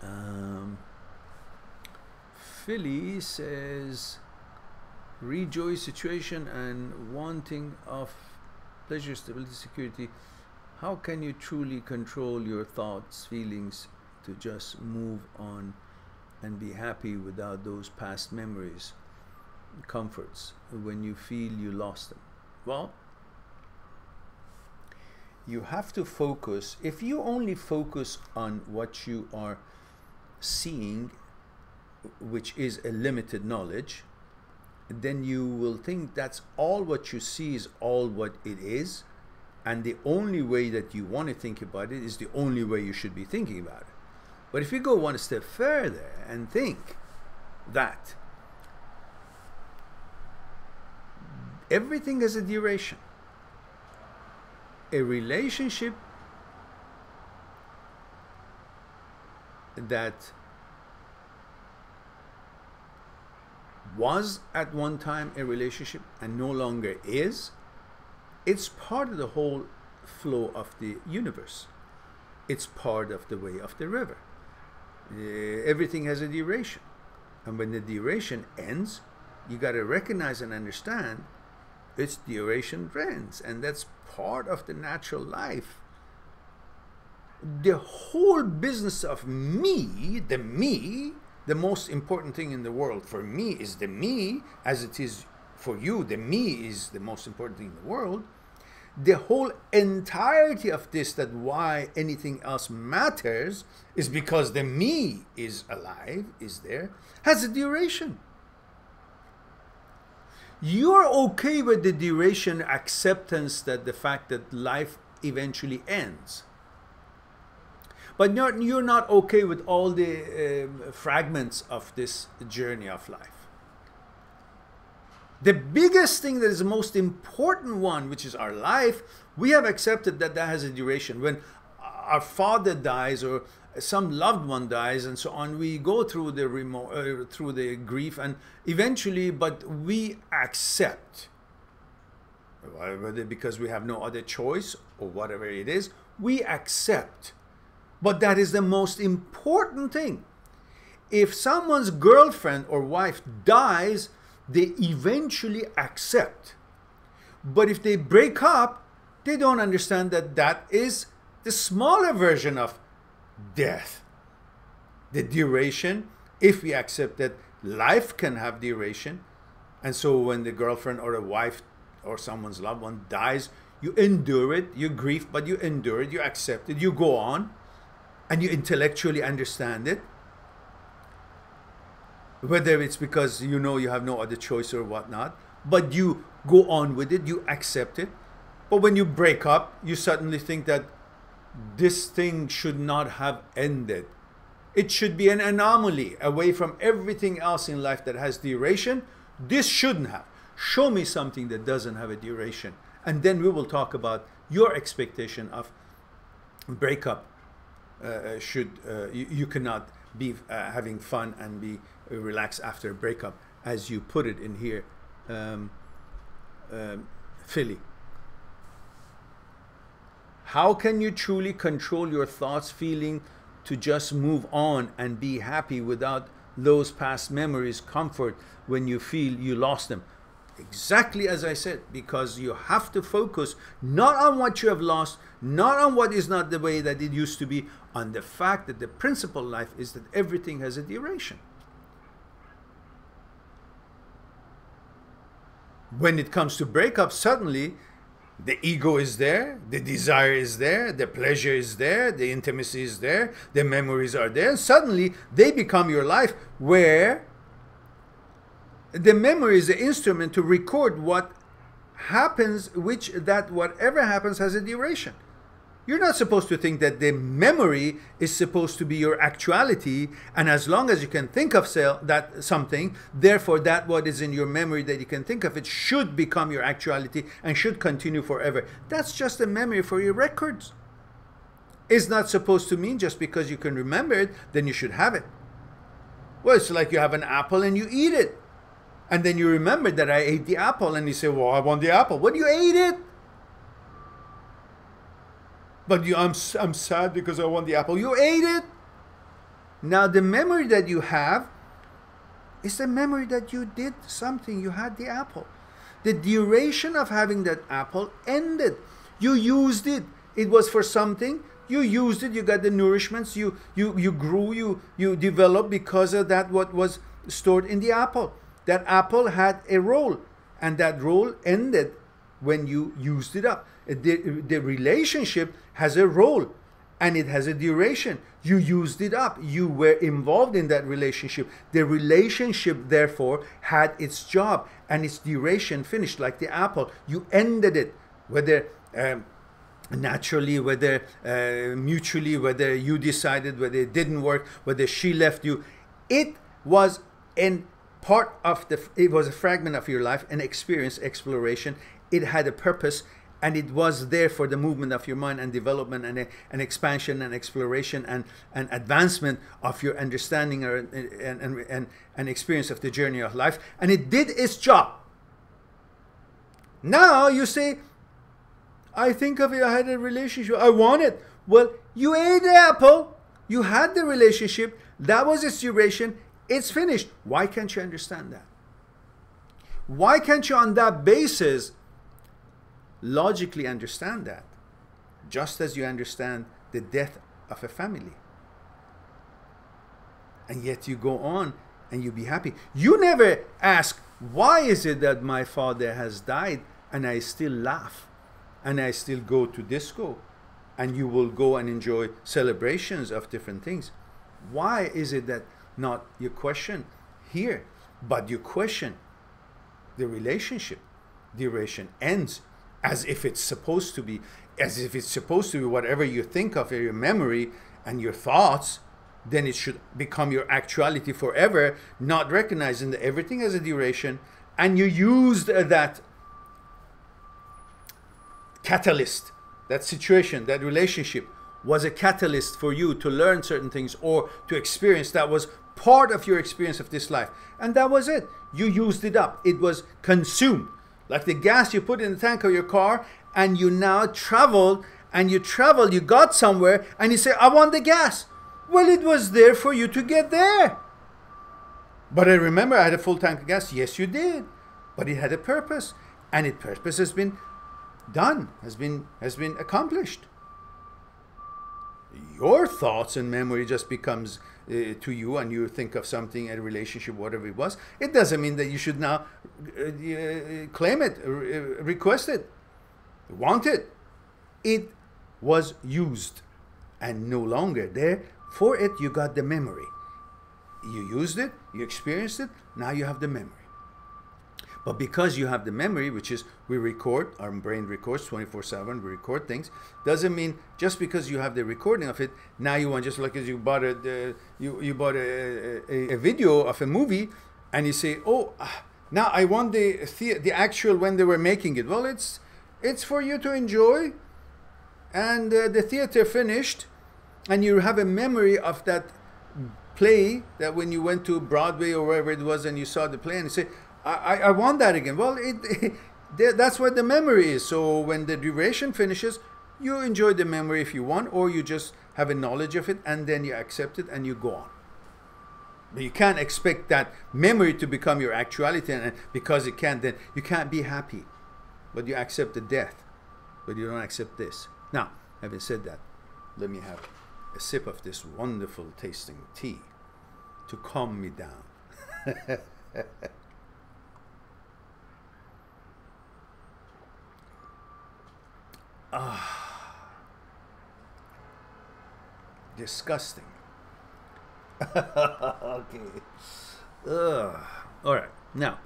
Um, Philly says, rejoice situation and wanting of pleasure, stability, security. How can you truly control your thoughts, feelings to just move on and be happy without those past memories, comforts, when you feel you lost them? Well, you have to focus. If you only focus on what you are seeing, which is a limited knowledge, then you will think that's all what you see is all what it is, and the only way that you want to think about it is the only way you should be thinking about it. But if you go one step further and think that everything has a duration, a relationship that was at one time a relationship and no longer is, it's part of the whole flow of the universe. It's part of the way of the river. Everything has a duration. And when the duration ends, you got to recognize and understand its duration ends. And that's part of the natural life. The whole business of me, the most important thing in the world for me is the me, as it is for you, the me is the most important thing in the world. The whole entirety of this, that why anything else matters, is because the me is alive, is there, has a duration. You're okay with the duration, acceptance that the fact that life eventually ends. But you're not okay with all the fragments of this journey of life. The biggest thing that is the most important one, which is our life, we have accepted that that has a duration. When our father dies or some loved one dies and so on, we go through the through the grief, and eventually, but we accept, whether because we have no other choice or whatever it is, we accept. But that is the most important thing. If someone's girlfriend or wife dies, they eventually accept. But if they break up, they don't understand that that is the smaller version of death. The duration, if we accept that life can have duration, and so when the girlfriend or a wife or someone's loved one dies, you endure it, you grieve, but you endure it, you accept it, you go on, and you intellectually understand it. Whether it's because you know you have no other choice or whatnot, but you go on with it, you accept it. But when you break up, you suddenly think that this thing should not have ended. It should be an anomaly away from everything else in life that has duration. This shouldn't have. Show me something that doesn't have a duration. And then we will talk about your expectation of breakup. You cannot be having fun and be relaxed after a breakup, as you put it in here, Philly. How can you truly control your thoughts, feeling to just move on and be happy without those past memories, comfort when you feel you lost them? Exactly as I said, because you have to focus not on what you have lost, not on what is not the way that it used to be, on the fact that the principal life is that everything has a duration. When it comes to breakup, suddenly the ego is there, the desire is there, the pleasure is there, the intimacy is there, the memories are there. Suddenly they become your life, where the memory is the instrument to record what happens, which that whatever happens has a duration. You're not supposed to think that the memory is supposed to be your actuality, and as long as you can think of that something, therefore that what is in your memory that you can think of, it should become your actuality and should continue forever. That's just a memory for your records. It's not supposed to mean just because you can remember it, then you should have it. Well, it's like you have an apple and you eat it. And then you remember that I ate the apple, and you say, well, I want the apple. Well, you ate it. But I'm sad because I want the apple. You ate it. Now the memory that you have is the memory that you did something, you had the apple. The duration of having that apple ended. You used it. It was for something. You used it. You got the nourishments. You grew. You developed because of that what was stored in the apple. That apple had a role, and that role ended when you used it up. The relationship has a role, and it has a duration. You used it up. You were involved in that relationship. The relationship, therefore, had its job and its duration finished, like the apple. You ended it, whether naturally, whether mutually, whether you decided, whether it didn't work, whether she left you. It was an part of it was a fragment of your life, an experience, exploration. It had a purpose, and it was there for the movement of your mind and development and expansion and exploration and advancement of your understanding and experience of the journey of life. And it did its job. Now you say, I think of it, I had a relationship, I want it. Well, you ate the apple, you had the relationship, that was its duration, it's finished. Why can't you understand that? Why can't you on that basis logically understand that? Just as you understand the death of a family. And yet you go on and you be happy. You never ask, why is it that my father has died and I still laugh and I still go to disco, and you will go and enjoy celebrations of different things? Why is it that not you question here, but you question the relationship? Duration ends as if it's supposed to be, whatever you think of, your memory and your thoughts, then it should become your actuality forever, not recognizing that everything has a duration, and you used that catalyst, that situation, that relationship was a catalyst for you to learn certain things or to experience that was part of your experience of this life. And that was it. You used it up. It was consumed. Like the gas you put in the tank of your car, and you now traveled, you got somewhere, and you say, I want the gas. Well, it was there for you to get there. But I remember I had a full tank of gas. Yes, you did. But it had a purpose. And its purpose has been done, has been accomplished. Your thoughts and memory just becomes to you, and you think of something, a relationship, whatever it was. It doesn't mean that you should now claim it, request it, want it. It was used and no longer there. For it, you got the memory. You used it, you experienced it, now you have the memory. But because you have the memory, which is we record, our brain records 24/7, we record things, doesn't mean just because you have the recording of it, now you want, just like as you bought a video of a movie, and you say, oh, now I want the actual when they were making it. Well, it's for you to enjoy, and the theater finished, and you have a memory of that play, that when you went to Broadway or wherever it was and you saw the play, and you say, I want that again. Well, that's what the memory is. So when the duration finishes, you enjoy the memory if you want, or you just have a knowledge of it, and then you accept it and you go on. But you can't expect that memory to become your actuality, and because it can't, then you can't be happy. But you accept the death, but you don't accept this. Now, having said that, let me have a sip of this wonderful tasting tea to calm me down. Disgusting. Okay. All right. Now,